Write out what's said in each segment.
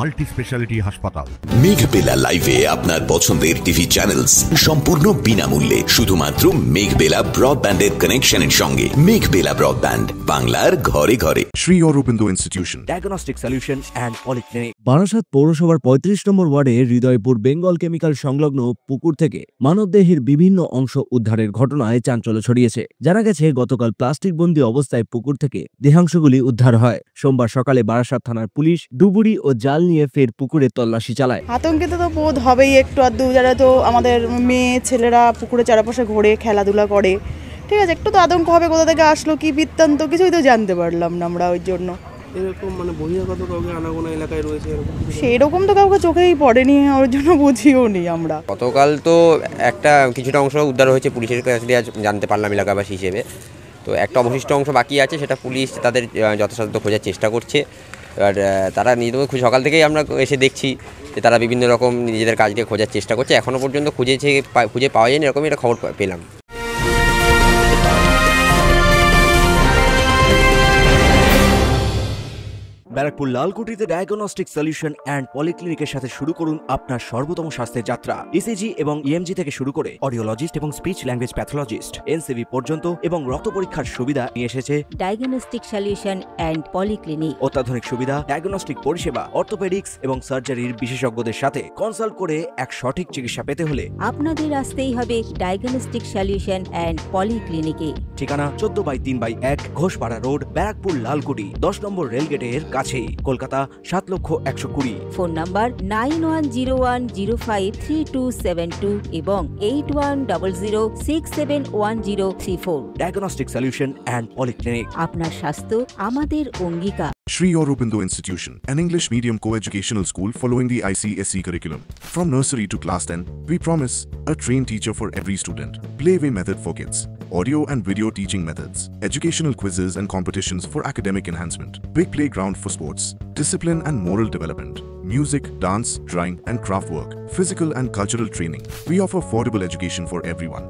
Multi speciality হাসপাতাল। মেঘবেলা লাইভে আপনার পছন্দের টিভি চ্যানেলস সম্পূর্ণ বিনামূল্যে, শুধুমাত্র মেঘবেলা ব্রডব্যান্ডের কানেকশনের সঙ্গে। মেঘবেলা ব্রডব্যান্ড, বাংলার ঘরে ঘরে। Shri Aurobindo institution, diagnostic solution and polyclinic. Barasat পৌরসভার ৩৫ নম্বর ওয়ার্ডে হৃদয়পুর বেঙ্গল কেমিক্যাল সংলগ্ন পুকুর থেকে মানবদেহের বিভিন্ন অংশ উদ্ধারের ঘটনায় চাঞ্চল্য ছড়িয়েছে। জানা গেছে, গতকাল প্লাস্টিক বন্দী অবস্থায় পুকুর থেকে দেহাংশগুলি উদ্ধার হয়। সোমবার সকালে বারাসাত থানার পুলিশ ডুবুরি ও জাল নিয়ে ফের পুকুরে তল্লাশি চালায়। আতঙ্কিত তো বোধ হবেই একটু আধটু, যারা তো আমাদের মেয়ে ছেলেরা পুকুরে চারপাশে ঘোরে খেলাধুলা করে, ঠিক আছে, একটু তো আতঙ্ক হবে, কোথা থেকে আসলো কি বৃত্তান্ত কিছুই তো জানতে পারলাম না আমরা। ওই জন্য এরকম বহিরাগত কাউকে আনাগোনা এলাকায় রয়েছে সেরকম তো কাউকে চোখেই পড়েনি, ওর জন্য বুঝিও নি আমরা। গতকাল তো কিছুটা অংশ উদ্ধার হয়েছে, পুলিশের কাছে জানতে পারলাম এলাকাবাসী হিসেবে। তো একটা অবশিষ্ট অংশ বাকি আছে, সেটা পুলিশ তাদের যথাসাধ্য খোঁজার চেষ্টা করছে। এবার তারা নিজেদের সকাল থেকেই আমরা এসে দেখছি যে তারা বিভিন্ন রকম নিজেদের কাজ দিয়ে খোঁজার চেষ্টা করছে। এখনও পর্যন্ত খুঁজে পাওয়া যায়নি, এরকম একটা খবর পেলাম। ব্যারাকপুর লালকুটিতে ডায়াগনস্টিক সলিউশন অ্যান্ড পলিক্লিনিকের সাথে শুরু করুন আপনার সর্বোত্তম স্বাস্থ্যের যাত্রা। ইসিজি এবং ইএমজি থেকে শুরু করে অডিওলজিস্ট এবং স্পিচ ল্যাঙ্গুয়েজ প্যাথোলজিস্ট, এনসিভি পর্যন্ত এবং রক্ত পরীক্ষার সুবিধা নিয়ে এসেছে ডায়াগনস্টিক সলিউশন অ্যান্ড পলিক্লিনিক। অত্যাধুনিক সুবিধা, ডায়াগনস্টিক পরিষেবা, অর্থোপেডিক্স এবং সার্জারির বিশেষজ্ঞদের সাথে কনসাল্ট করে এক সঠিক চিকিৎসা পেতে হলে আপনাদের আসতেই হবে ডায়াগনস্টিক সলিউশন অ্যান্ড পলিক্লিনিকে। ঠিকানা 14/3/1 ঘোষপাড়া রোড, ব্যারাকপুর লালকুটি, 10 নম্বর রেলগেটের কাছেই, কলকাতা ৭,২০,০০০। ফোন নাম্বার 9101053272 এবং 8100671034। Diagnostic solution and polyclinic. আপনার স্বাস্থ্য আমাদের অঙ্গীকার। Sri Aurobindo Institution, an English medium co-educational school following the ICSE curriculum. From nursery to class 10, we promise a trained teacher for every student. Playway method for kids, audio and video teaching methods, educational quizzes and competitions for academic enhancement, big playground for sports, discipline and moral development, music, dance, drawing and craft work, physical and cultural training. We offer affordable education for everyone.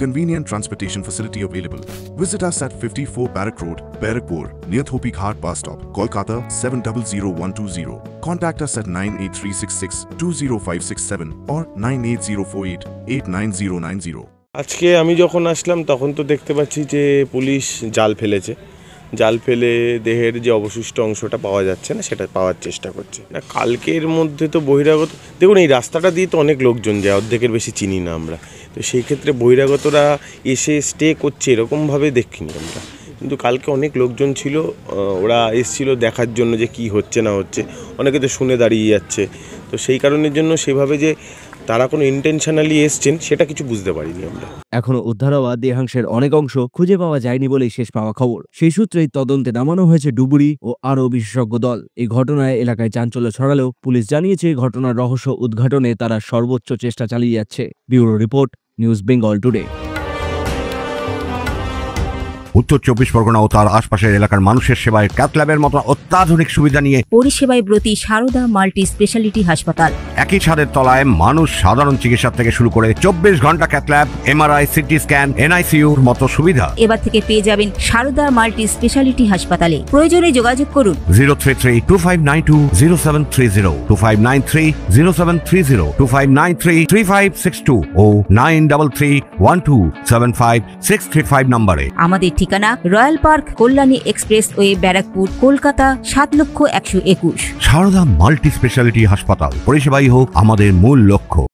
Convenient transportation facility available. Visit us at 54 Barrack Road, Barakpur, near Thopi Ghat bus stop, Kolkata 700120. Contact us at 98366-20567 or 98048-89090. আজকে আমি যখন আসলাম তখন তো দেখতে পাচ্ছি যে police জাল ফেলেছে। জাল ফেলে দেহের যে অবশিষ্ট অংশটা পাওয়া যাচ্ছে না, সেটা পাওয়ার চেষ্টা করছে না। কালকের মধ্যে তো বহিরাগত, দেখুন এই রাস্তাটা দিয়ে তো অনেক লোকজন যায়, অর্ধেকের বেশি চিনি না আমরা। তো সেই ক্ষেত্রে বহিরাগতরা এসে স্টে করছে এরকমভাবে দেখিনি আমরা। কিন্তু কালকে অনেক লোকজন ছিল, ওরা এসেছিল দেখার জন্য যে কি হচ্ছে না হচ্ছে, অনেকে তো শুনে দাঁড়িয়ে যাচ্ছে। তো সেই কারণের জন্য সেভাবে যে তারা কোনো ইন্টেনশনালি এসছেন সেটা কিছু বুঝতে পারিনি আমরা। এখনো উদ্ধার হওয়া দেহাংশের অনেক অংশ খুঁজে পাওয়া যায়নি বলেই শেষ পাওয়া খবর। সেই সূত্রেই তদন্তে নামানো হয়েছে ডুবুরি ও আরও বিশেষজ্ঞ দল। এই ঘটনায় এলাকায় চাঞ্চল্য ছড়ালেও পুলিশ জানিয়েছে, ঘটনার রহস্য উদ্ঘাটনে তারা সর্বোচ্চ চেষ্টা চালিয়ে যাচ্ছে। Bureau report, news Bengal today. উত্তর ২৪ পরগনা ও তার আশপাশের এলাকার মানুষের সেবায় ক্যাথ ল্যাবের মতো অত্যাধুনিক সুবিধা নিয়ে পরিষেবায় ব্রতী সারদা মাল্টি স্পেশালিটি হাসপাতাল। একই ছাদের তলায় মানুষ সাধারণ চিকিৎসা থেকে শুরু করে 24 ঘন্টা cath lab, MRI, CT scan, এনআইসিইউর মতো সুবিধা এবার থেকে পেয়ে যাবেন সারদা মাল্টি স্পেশালিটি হাসপাতালে। প্রয়োজনে যোগাযোগ করুন 033-2592-0730, 2593-0730, 2593-3562 ও 9331275635 নম্বরে। আমাদের ঠিকানা royal park, Kalyani expressway, Barrackpore, Kolkata ৭,১২১। সারদা মাল্টি স্পেশালিটি হাসপাতাল, পরিষেবাই হোক আমাদের মূল লক্ষ্য।